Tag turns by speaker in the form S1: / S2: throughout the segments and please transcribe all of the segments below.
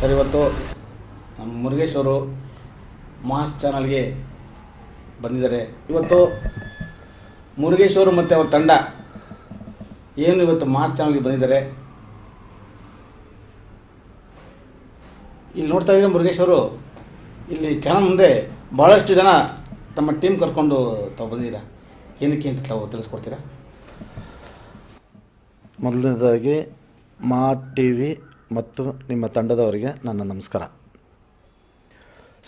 S1: Sir, ಇವತ್ತು ನಮ್ಮ ಮುರುಗೇಶ್ ಅವರು ಮಾಸ್ ಚಾನಲ್ಗೆ ಬಂದಿದ್ದಾರೆ. ಇವತ್ತು ಮುರುಗೇಶ್ ಅವರು ಮತ್ತು ಅವ್ರ ತಂಡ ಏನು ಇವತ್ತು ಮಾಸ್ ಚಾನಲ್ಗೆ ಬಂದಿದ್ದಾರೆ. ಇಲ್ಲಿ ನೋಡ್ತಾ ಇದ್ದಾರೆ ಮುರುಗೇಶ್ ಅವರು ಇಲ್ಲಿ ಚಾನಲ್ ಮುಂದೆ ಭಾಳಷ್ಟು ಜನ ತಮ್ಮ ಟೀಮ್ ಕರ್ಕೊಂಡು ತಾವು ಬಂದಿದ್ದೀರಾ. ಏನಕ್ಕೆ ಅಂತ ತಾವು ತಿಳಿಸ್ಕೊಡ್ತೀರಾ?
S2: ಮೊದಲನೇದಾಗಿ ಮಾ ಟಿ ವಿ ಮತ್ತು ನಿಮ್ಮ ತಂಡದವರಿಗೆ ನನ್ನ ನಮಸ್ಕಾರ.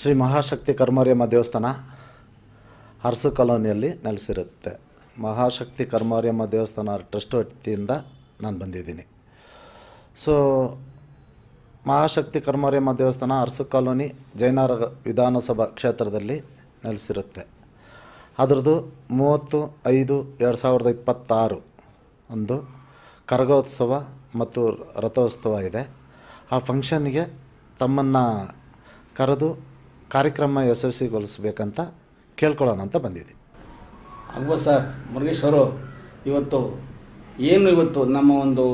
S2: ಶ್ರೀ ಮಹಾಶಕ್ತಿ ಕರ್ಮಾರ್ಯಮ್ಮ ದೇವಸ್ಥಾನ ಅರಸು ಕಾಲೋನಿಯಲ್ಲಿ ನೆಲೆಸಿರುತ್ತೆ. ಮಹಾಶಕ್ತಿ ಕರ್ಮಾರ್ಯಮ್ಮ ದೇವಸ್ಥಾನ ಟ್ರಸ್ಟ್ ವತಿಯಿಂದ ನಾನು ಬಂದಿದ್ದೀನಿ. ಸೊ ಮಹಾಶಕ್ತಿ ಕರ್ಮಾರ್ಯಮ್ಮ ದೇವಸ್ಥಾನ ಅರಸು ಕಾಲೋನಿ ಜೈನರ ವಿಧಾನಸಭಾ ಕ್ಷೇತ್ರದಲ್ಲಿ ನೆಲೆಸಿರುತ್ತೆ. ಅದರದ್ದು 30/5/2026 ಒಂದು ಕರಗೋತ್ಸವ ಮತ್ತು ರಥೋತ್ಸವ ಇದೆ. ಆ ಫಂಕ್ಷನ್ಗೆ ತಮ್ಮನ್ನು ಕರೆದು ಕಾರ್ಯಕ್ರಮ ಯಶಸ್ವಿಗೊಳಿಸಬೇಕಂತ ಕೇಳ್ಕೊಳ್ಳೋಣ ಅಂತ ಬಂದಿದ್ದೀನಿ.
S1: ಆಗ್ಬೋದು ಸರ್. ಮುರುಗೇಶ್ ಅವರು ಇವತ್ತು ನಮ್ಮ ಒಂದು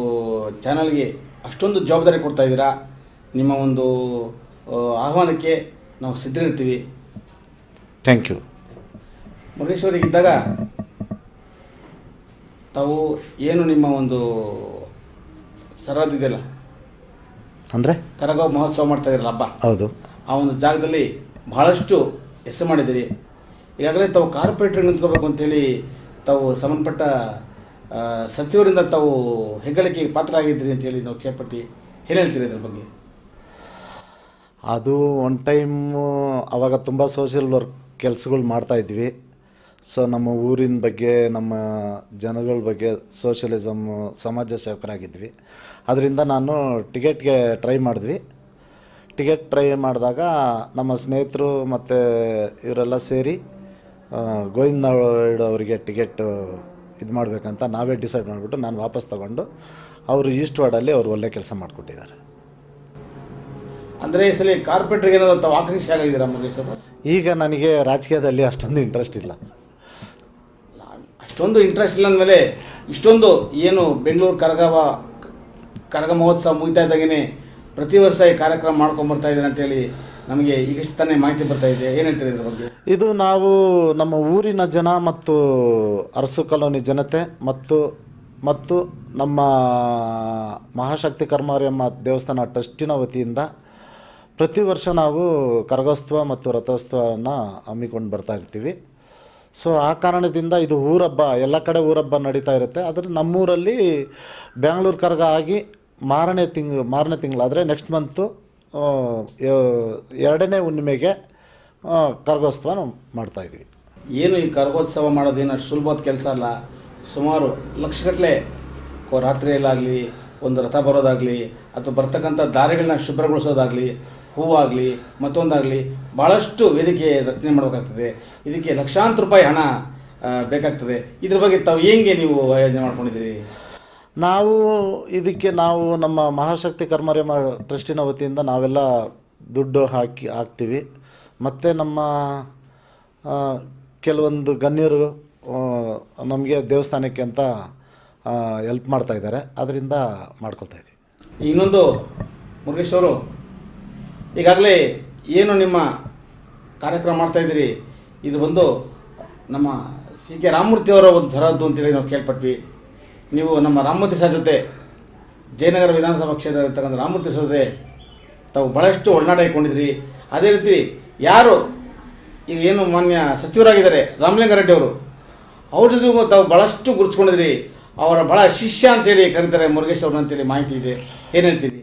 S1: ಚಾನಲ್ಗೆ ಅಷ್ಟೊಂದು ಜವಾಬ್ದಾರಿ ಕೊಡ್ತಾ ಇದ್ದೀರಾ. ನಿಮ್ಮ ಒಂದು ಆಹ್ವಾನಕ್ಕೆ ನಾವು ಸಿದ್ಧರಿರ್ತೀವಿ.
S2: Thank you.
S1: ಮುರುಗೇಶ್ ಅವರಿಗಿದ್ದಾಗ ತಾವು ಏನು ನಿಮ್ಮ ಒಂದು ಸರಹದ್ದಿದೆಯಲ್ಲ
S2: ಅಂದರೆ
S1: ಕರಗ ಮಹೋತ್ಸವ ಮಾಡ್ತಾ ಇದ್ದೀರಲ್ಲ ಹಬ್ಬ,
S2: ಹೌದು,
S1: ಆ ಒಂದು ಜಾಗದಲ್ಲಿ ಬಹಳಷ್ಟು ಹೆಸರು ಮಾಡಿದ್ದೀರಿ. ಈಗಾಗಲೇ ತಾವು ಕಾರ್ಪೊರೇಟ್ರಿಗೆ ನಿಂತ್ಕೋಬೇಕು ಅಂತೇಳಿ ತಾವು ಸಂಬಂಧಪಟ್ಟ ಸಚಿವರಿಂದ ತಾವು ಹೆಗ್ಗಳಿಕೆಗೆ ಪಾತ್ರ ಆಗಿದ್ದೀರಿ ಅಂತೇಳಿ ನಾವು ಕೇಳ್ಪಟ್ಟು ಏನು ಹೇಳ್ತೀರಿ ಇದ್ರ ಬಗ್ಗೆ?
S2: ಅದು ಒನ್ ಟೈಮು ಆವಾಗ ತುಂಬ ಸೋಷಿಯಲ್ ವರ್ಕ್ ಕೆಲಸಗಳು ಮಾಡ್ತಾಯಿದ್ವಿ. ಸೊ ನಮ್ಮ ಊರಿನ ಬಗ್ಗೆ, ನಮ್ಮ ಜನಗಳ ಬಗ್ಗೆ ಸೋಷಿಯಲಿಸಮ್ಮು, ಸಮಾಜ ಸೇವಕರಾಗಿದ್ವಿ. ಅದರಿಂದ ನಾನು ಟಿಕೆಟ್ಗೆ ಟ್ರೈ ಮಾಡಿದ್ವಿ. ಟಿಕೆಟ್ ಟ್ರೈ ಮಾಡಿದಾಗ ನಮ್ಮ ಸ್ನೇಹಿತರು ಮತ್ತು ಇವರೆಲ್ಲ ಸೇರಿ ಗೋವಿಂದ ನಾಯ್ಡು ಅವರಿಗೆ ಟಿಕೆಟ್ ಇದು ಮಾಡಬೇಕಂತ ನಾವೇ ಡಿಸೈಡ್ ಮಾಡಿಬಿಟ್ಟು ನಾನು ವಾಪಸ್ ತೊಗೊಂಡು ಅವರು ಈಸ್ಟ್ ವಾರ್ಡಲ್ಲಿ ಅವರು ಒಳ್ಳೆ ಕೆಲಸ ಮಾಡಿಕೊಟ್ಟಿದ್ದಾರೆ.
S1: ಅಂದರೆ ಈ ಸಲ ಕಾರ್ಪೊರೇಟ್ರಿಗೆ ಏನಾದ್ರು ತಾವು ಆಕರ್ಷಿ ಆಗಿದ್ದೀರಾ ಮುರುಗೇಶ್ ಅವರು?
S2: ಈಗ ನನಗೆ ರಾಜಕೀಯದಲ್ಲಿ ಅಷ್ಟೊಂದು ಇಂಟ್ರೆಸ್ಟ್ ಇಲ್ಲ.
S1: ಅಷ್ಟೊಂದು ಇಂಟ್ರೆಸ್ಟ್ ಇಲ್ಲ ಅಂದಮೇಲೆ ಇಷ್ಟೊಂದು ಏನು ಬೆಂಗಳೂರು ಕರಗ ಮಹೋತ್ಸವ ಮುಗಿತಾ ಇದ್ದಾಗೇ ಪ್ರತಿ ವರ್ಷ ಈ ಕಾರ್ಯಕ್ರಮ ಮಾಡ್ಕೊಂಬರ್ತಾ ಇದ್ದಾರೆ ಅಂತೇಳಿ ನಮಗೆ ಈಗಷ್ಟು ತಾನೇ ಮಾಹಿತಿ ಬರ್ತಾ ಇದೆ. ಏನು ಹೇಳ್ತೀರಿ ಇದ್ರ ಬಗ್ಗೆ?
S2: ಇದು ನಾವು ನಮ್ಮ ಊರಿನ ಜನ ಮತ್ತು ಅರಸು ಕಾಲೋನಿ ಜನತೆ ಮತ್ತು ನಮ್ಮ ಮಹಾಶಕ್ತಿ ಕರ್ಮಾರ್ಯಮ್ಮ ದೇವಸ್ಥಾನ ಟ್ರಸ್ಟಿನ ವತಿಯಿಂದ ಪ್ರತಿ ವರ್ಷ ನಾವು ಕರಗೋತ್ಸವ ಮತ್ತು ರಥೋತ್ಸವವನ್ನು ಹಮ್ಮಿಕೊಂಡು ಬರ್ತಾ ಇರ್ತೀವಿ. ಸೊ ಆ ಕಾರಣದಿಂದ ಇದು ಊರಹಬ್ಬ, ಎಲ್ಲ ಕಡೆ ಊರಹಬ್ಬ ನಡೀತಾ ಇರುತ್ತೆ. ಆದರೆ ನಮ್ಮೂರಲ್ಲಿ ಬೆಂಗಳೂರು ಕರಗ ಆಗಿ ಮಾರನೇ ತಿಂಗಳು ಆದರೆ ನೆಕ್ಸ್ಟ್ ಮಂತು 2ನೇ ಹುಣ್ಣಿಮೆಗೆ ಕರಗೋತ್ಸವ ನಾವು ಮಾಡ್ತಾಯಿದ್ವಿ.
S1: ಏನು ಈ ಕರಗೋತ್ಸವ ಮಾಡೋದೇನು ಅಷ್ಟು ಸುಲಭವಾದ ಕೆಲಸ ಅಲ್ಲ. ಸುಮಾರು ಲಕ್ಷಗಟ್ಟಲೆ ರಾತ್ರಿಯಲ್ಲಾಗಲಿ, ಒಂದು ರಥ ಬರೋದಾಗಲಿ, ಅಥವಾ ಬರ್ತಕ್ಕಂಥ ದಾರಿಗಳನ್ನ ಶುಭ್ರಗೊಳಿಸೋದಾಗಲಿ, ಹೂವಾಗಲಿ ಮತ್ತೊಂದಾಗಲಿ ಭಾಳಷ್ಟು ವೇದಿಕೆ ರಚನೆ ಮಾಡಬೇಕಾಗ್ತದೆ. ಇದಕ್ಕೆ ಲಕ್ಷಾಂತರ ರೂಪಾಯಿ ಹಣ ಬೇಕಾಗ್ತದೆ. ಇದ್ರ ಬಗ್ಗೆ ತಾವು ಹೆಂಗೆ ನೀವು ಆಯೋಜನೆ ಮಾಡ್ಕೊಂಡಿದ್ದೀರಿ?
S2: ನಾವು ನಮ್ಮ ಮಹಾಶಕ್ತಿ ಕರ್ಮಾರ್ಯಮ್ಮ ಟ್ರಸ್ಟಿನ ವತಿಯಿಂದ ನಾವೆಲ್ಲ ದುಡ್ಡು ಹಾಕ್ತೀವಿ. ಮತ್ತು ನಮ್ಮ ಕೆಲವೊಂದು ಗಣ್ಯರು ನಮಗೆ ದೇವಸ್ಥಾನಕ್ಕೆ ಅಂತ ಹೆಲ್ಪ್ ಮಾಡ್ತಾಯಿದ್ದಾರೆ. ಅದರಿಂದ ಮಾಡ್ಕೊಳ್ತಾಯಿದ್ದೀವಿ.
S1: ಇನ್ನೊಂದು ಮುರುಗೇಶ್ ಅವರು, ಈಗಾಗಲೇ ಏನು ನಿಮ್ಮ ಕಾರ್ಯಕ್ರಮ ಮಾಡ್ತಾಯಿದ್ದೀರಿ, ಇದು ಬಂದು ನಮ್ಮ ಸಿ ಕೆ ರಾಮಮೂರ್ತಿಯವರ ಒಂದು ಸರಹದ್ದು ಅಂತೇಳಿ ನಾವು ಕೇಳ್ಪಟ್ವಿ. ನೀವು ನಮ್ಮ ರಾಮಮೂರ್ತಿ ಸರ್ ಜೊತೆ ಜಯನಗರ ವಿಧಾನಸಭಾ ಕ್ಷೇತ್ರ ಇರ್ತಕ್ಕಂಥ ರಾಮಮೂರ್ತಿ ಸರ್ ಜೊತೆ ತಾವು ಭಾಳಷ್ಟು ಒಡನಾಟ ಇಟ್ಕೊಂಡಿದ್ರಿ. ಅದೇ ರೀತಿ ಯಾರು ಈಗ ಏನು ಮಾನ್ಯ ಸಚಿವರಾಗಿದ್ದಾರೆ ರಾಮಲಿಂಗಾರೆಡ್ಡಿ ಅವರು, ಅವ್ರ ಜೊತೆಗೂ ತಾವು ಭಾಳಷ್ಟು ಗುರುತಿಸ್ಕೊಂಡಿದ್ರಿ. ಅವರ ಭಾಳ ಶಿಷ್ಯ ಅಂತೇಳಿ ಕರೀತಾರೆ ಮುರುಗೇಶ್ ಅವ್ರನ್ನ ಅಂತೇಳಿ ಮಾಹಿತಿ ಇದೆ. ಏನು ಹೇಳ್ತೀರಿ?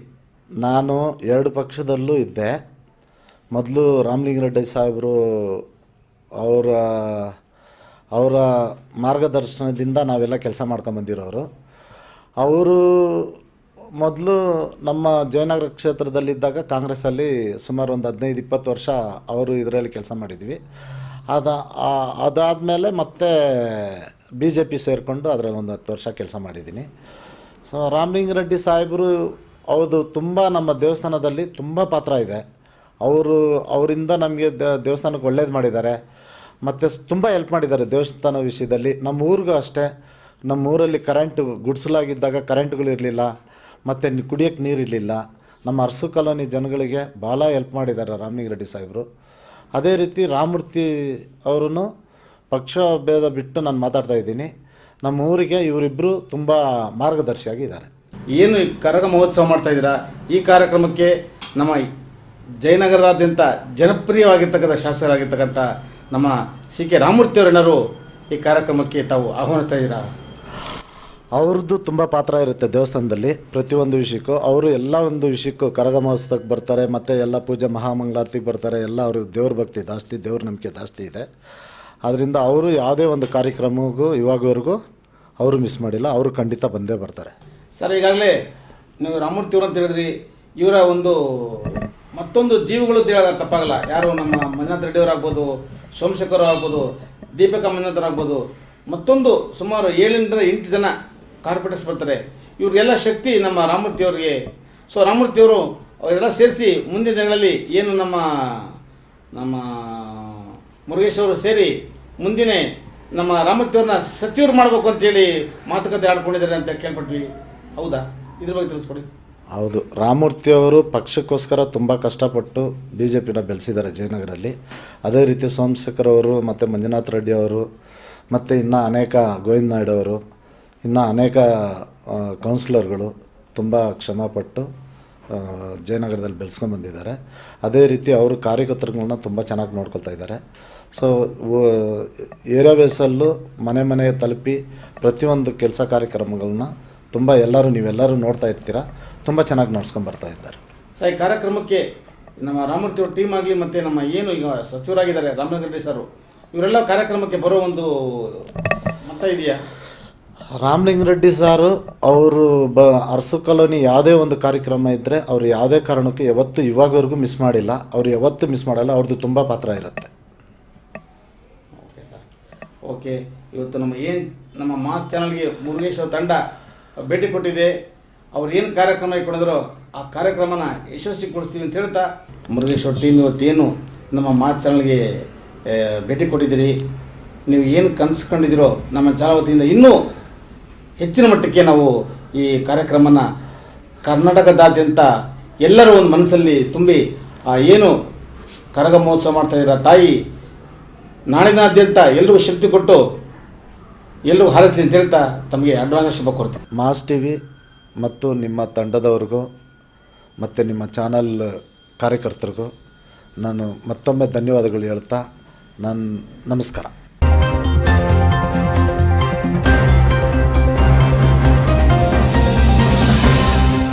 S2: ನಾನು 2 ಪಕ್ಷದಲ್ಲೂ ಇದ್ದೆ. ಮೊದಲು ರಾಮಲಿಂಗಾರೆಡ್ಡಿ ಸಾಹೇಬರು ಅವರ ಮಾರ್ಗದರ್ಶನದಿಂದ ನಾವೆಲ್ಲ ಕೆಲಸ ಮಾಡ್ಕೊಂಬಂದಿರೋರು. ಅವರು ಮೊದಲು ನಮ್ಮ ಜಯನಗರ ಕ್ಷೇತ್ರದಲ್ಲಿದ್ದಾಗ ಕಾಂಗ್ರೆಸ್ಸಲ್ಲಿ ಸುಮಾರು ಒಂದು 15-20 ವರ್ಷ ಅವರು ಇದರಲ್ಲಿ ಕೆಲಸ ಮಾಡಿದ್ವಿ. ಅದಾದಮೇಲೆ ಮತ್ತೆ BJP ಸೇರಿಕೊಂಡು ಅದರಲ್ಲಿ ಒಂದು 10 ವರ್ಷ ಕೆಲಸ ಮಾಡಿದ್ದೀನಿ. ಸೊ ರಾಮಲಿಂಗಾರೆಡ್ಡಿ ಸಾಹೇಬರು ಹೌದು, ತುಂಬ ನಮ್ಮ ದೇವಸ್ಥಾನದಲ್ಲಿ ತುಂಬ ಪಾತ್ರ ಇದೆ. ಅವರಿಂದ ನಮಗೆ ದೇವಸ್ಥಾನಕ್ಕೆ ಒಳ್ಳೇದು ಮಾಡಿದ್ದಾರೆ. ಮತ್ತು ತುಂಬ ಹೆಲ್ಪ್ ಮಾಡಿದ್ದಾರೆ ದೇವಸ್ಥಾನ ವಿಷಯದಲ್ಲಿ. ನಮ್ಮ ಊರಿಗೂ ಅಷ್ಟೇ, ನಮ್ಮ ಊರಲ್ಲಿ ಕರೆಂಟು ಗುಡಿಸಲಾಗಿದ್ದಾಗ ಕರೆಂಟ್ಗಳು ಇರಲಿಲ್ಲ, ಮತ್ತು ಕುಡಿಯೋಕ್ಕೆ ನೀರಿರಲಿಲ್ಲ. ನಮ್ಮ ಅರಸು ಕಾಲೋನಿ ಜನಗಳಿಗೆ ಭಾಳ ಹೆಲ್ಪ್ ಮಾಡಿದ್ದಾರೆ ರಾಮಲಿಂಗಾರೆಡ್ಡಿ ಸಾಹೇಬರು. ಅದೇ ರೀತಿ ರಾಮಮೂರ್ತಿ ಅವರು ಪಕ್ಷ ಭೇದ ಬಿಟ್ಟು ನಾನು ಮಾತಾಡ್ತಾ ಇದ್ದೀನಿ. ನಮ್ಮ ಊರಿಗೆ ಇವರಿಬ್ಬರು ತುಂಬ ಮಾರ್ಗದರ್ಶಿಯಾಗಿದ್ದಾರೆ.
S1: ಏನು ಈ ಕರಗ ಮಹೋತ್ಸವ ಮಾಡ್ತಾ ಇದ್ದೀರಾ, ಈ ಕಾರ್ಯಕ್ರಮಕ್ಕೆ ನಮ್ಮ ಜಯನಗರದಾದ್ಯಂತ ಜನಪ್ರಿಯವಾಗಿರ್ತಕ್ಕಂಥ ಶಾಸಕರಾಗಿರ್ತಕ್ಕಂಥ ನಮ್ಮ ಸಿ ಕೆ ರಾಮಮೂರ್ತಿಯವರೇನಾರು ಈ ಕಾರ್ಯಕ್ರಮಕ್ಕೆ ತಾವು ಆಹ್ವಾನಿಸ್ತಾ ಇದ್ದೀರಾ?
S2: ಅವ್ರದ್ದು ತುಂಬ ಪಾತ್ರ ಇರುತ್ತೆ ದೇವಸ್ಥಾನದಲ್ಲಿ. ಪ್ರತಿಯೊಂದು ವಿಷಯಕ್ಕೂ ಅವರು ಎಲ್ಲ ಒಂದು ವಿಷಯಕ್ಕೂ ಕರಗ ಮಹೋತ್ಸವಕ್ಕೆ ಬರ್ತಾರೆ, ಮತ್ತು ಎಲ್ಲ ಪೂಜೆ ಮಹಾಮಂಗಳಾರತಿಗೆ ಬರ್ತಾರೆ. ಎಲ್ಲ ಅವ್ರಿಗೆ ದೇವ್ರ ಭಕ್ತಿ ಜಾಸ್ತಿ, ದೇವ್ರ ನಂಬಿಕೆ ಜಾಸ್ತಿ ಇದೆ. ಆದ್ದರಿಂದ ಅವರು ಯಾವುದೇ ಒಂದು ಕಾರ್ಯಕ್ರಮಕ್ಕೂ ಇವಾಗವರೆಗೂ ಅವರು ಮಿಸ್ ಮಾಡಿಲ್ಲ. ಅವರು ಖಂಡಿತ ಬಂದೇ ಬರ್ತಾರೆ.
S1: ಸರ್, ಈಗಾಗಲೇ ನೀವು ರಾಮಮೂರ್ತಿಯವರು ಅಂತ ಹೇಳಿದ್ರಿ. ಇವರ ಒಂದು ಮತ್ತೊಂದು ಜೀವಗಳು ಅಂತ ಹೇಳೋದು ತಪ್ಪಾಗಲ್ಲ. ಯಾರು ನಮ್ಮ ಮಂಜುನಾಥ ರೆಡ್ಡಿಯವರಾಗ್ಬೋದು, ಸೋಮಶೇಖರ್ ಆಗ್ಬೋದು, ದೀಪಿಕಾ ಮಂಜುನಾಥರಾಗ್ಬೋದು, ಮತ್ತೊಂದು ಸುಮಾರು 7-8 ಜನ ಕಾರ್ಪೊರೇಟರ್ಸ್ ಬರ್ತಾರೆ. ಇವ್ರಿಗೆಲ್ಲ ಶಕ್ತಿ ನಮ್ಮ ರಾಮಮೂರ್ತಿಯವ್ರಿಗೆ. ಸೊ ರಾಮಮೂರ್ತಿಯವರು ಅವರೆಲ್ಲ ಸೇರಿಸಿ ಮುಂದಿನ ದಿನಗಳಲ್ಲಿ ಏನು ನಮ್ಮ ಮುರುಗೇಶ್ ಅವರು ಸೇರಿ ಮುಂದಿನ ನಮ್ಮ ರಾಮಮೂರ್ತಿಯವ್ರನ್ನ ಸಚಿವರು ಮಾಡಬೇಕು ಅಂತೇಳಿ ಮಾತುಕತೆ ಆಡ್ಕೊಂಡಿದ್ದಾರೆ ಅಂತ ಕೇಳ್ಪಟ್ವಿ. ಹೌದಾ? ಇದ್ರ ಬಗ್ಗೆ ತಿಳಿಸ್ಕೊಡಿ.
S2: ಹೌದು, ರಾಮಮೂರ್ತಿಯವರು ಪಕ್ಷಕ್ಕೋಸ್ಕರ ತುಂಬ ಕಷ್ಟಪಟ್ಟು BJPನ ಬೆಳೆಸಿದ್ದಾರೆ ಜಯನಗರಲ್ಲಿ. ಅದೇ ರೀತಿ ಸೋಮಶೇಖರ್ ಅವರು ಮತ್ತು ಮಂಜುನಾಥ ರೆಡ್ಡಿ ಅವರು ಮತ್ತು ಇನ್ನೂ ಅನೇಕ ಗೋವಿಂದ ನಾಯ್ಡು ಅವರು, ಇನ್ನೂ ಅನೇಕ ಕೌನ್ಸಿಲರ್ಗಳು ತುಂಬ ಶ್ರಮಪಟ್ಟು ಜಯನಗರದಲ್ಲಿ ಬೆಳೆಸ್ಕೊಂಡ್ಬಂದಿದ್ದಾರೆ. ಅದೇ ರೀತಿ ಅವರು ಕಾರ್ಯಕರ್ತರುಗಳನ್ನ ತುಂಬ ಚೆನ್ನಾಗಿ ನೋಡ್ಕೊಳ್ತಾ ಇದ್ದಾರೆ. ಸೊ ಏರಿಯಾ ಬೇಸಲ್ಲೂ ಮನೆ ಮನೆಗೆ ತಲುಪಿ ಪ್ರತಿಯೊಂದು ಕೆಲಸ ಕಾರ್ಯಕ್ರಮಗಳನ್ನ ತುಂಬ ನೀವೆಲ್ಲರೂ ನೋಡ್ತಾ ಇರ್ತೀರ. ತುಂಬ ಚೆನ್ನಾಗಿ ನಡ್ಸ್ಕೊಂಡ್ಬರ್ತಾ ಇದ್ದಾರೆ.
S1: ಸರ್, ಈ ಕಾರ್ಯಕ್ರಮಕ್ಕೆ ನಮ್ಮ ರಾಮಮೂರ್ತಿಯವ್ರ ಟೀಮ್ ಆಗಲಿ ಮತ್ತು ನಮ್ಮ ಏನು ಈಗ ಸಚಿವರಾಗಿದ್ದಾರೆ ರಾಮಲಿಂಗಾರೆಡ್ಡಿ ಸರ್, ಇವರೆಲ್ಲ ಕಾರ್ಯಕ್ರಮಕ್ಕೆ ಬರೋ ಒಂದು ಮತ ಇದೆಯಾ?
S2: ರಾಮಲಿಂಗಾರೆಡ್ಡಿ ಸಾರು ಅವರು ಅರಸು ಕಾಲೋನಿ ಯಾವುದೇ ಒಂದು ಕಾರ್ಯಕ್ರಮ ಇದ್ದರೆ ಅವರು ಯಾವುದೇ ಕಾರಣಕ್ಕೂ ಯಾವತ್ತೂ ಇವಾಗವರೆಗೂ ಮಿಸ್ ಮಾಡಿಲ್ಲ. ಅವರು ಯಾವತ್ತೂ ಮಿಸ್ ಮಾಡಲ್ಲ. ಅವ್ರದ್ದು ತುಂಬ ಪಾತ್ರ ಇರುತ್ತೆ.
S1: Okay sir, okay. ಇವತ್ತು ನಮ್ಮ ಮಾಸ್ ಚಾನಲ್ಗೆ ಮುರುಗೇಶ್ ಅವ್ರ ತಂಡ ಭೇಟಿ ಕೊಟ್ಟಿದೆ. ಅವ್ರು ಏನು ಕಾರ್ಯಕ್ರಮ ಇಟ್ಕೊಂಡಿದ್ರು ಆ ಕಾರ್ಯಕ್ರಮನ ಯಶಸ್ವಿಗೊಳಿಸ್ತೀವಿ ಅಂತ ಹೇಳ್ತಾ, ಮುರುಗೇಶ್ ಅವ್ರ ಟೀಮ್ ಇವತ್ತೇನು ನಮ್ಮ ಮಾಸ್ ಚಾನಲ್ಗೆ ಭೇಟಿ ಕೊಟ್ಟಿದ್ದೀರಿ, ನೀವು ಏನು ಕನಸ್ಕೊಂಡಿದ್ದೀರೋ ನಮ್ಮ ಚಾನಲ್ ವತಿಯಿಂದ ಇನ್ನೂ ಹೆಚ್ಚಿನ ಮಟ್ಟಕ್ಕೆ ನಾವು ಈ ಕಾರ್ಯಕ್ರಮನ ಕರ್ನಾಟಕದಾದ್ಯಂತ ಎಲ್ಲರೂ ಒಂದು ಮನಸ್ಸಲ್ಲಿ ತುಂಬಿ ಏನು ಕರಗ ಮಹೋತ್ಸವ ಮಾಡ್ತಾಯಿದ್ದೀರ ತಾಯಿ ನಾಡಿನಾದ್ಯಂತ ಎಲ್ಲರಿಗೂ ಶಕ್ತಿ ಕೊಟ್ಟು ಎಲ್ಲರಿಗೂ ಹಾರೈಸಲಿ ಅಂತ ಹೇಳ್ತಾ ತಮಗೆ ಅಡ್ವಾನ್ಸ್ ಶುಭ ಕೋರ್ತೀನಿ.
S2: ಮಾಸ್ TV ಮತ್ತು ನಿಮ್ಮ ತಂಡದವ್ರಿಗೂ ಮತ್ತು ನಿಮ್ಮ ಚಾನಲ್ ಕಾರ್ಯಕರ್ತರಿಗೂ ನಾನು ಮತ್ತೊಮ್ಮೆ ಧನ್ಯವಾದಗಳು ಹೇಳ್ತಾ ನಮಸ್ಕಾರ.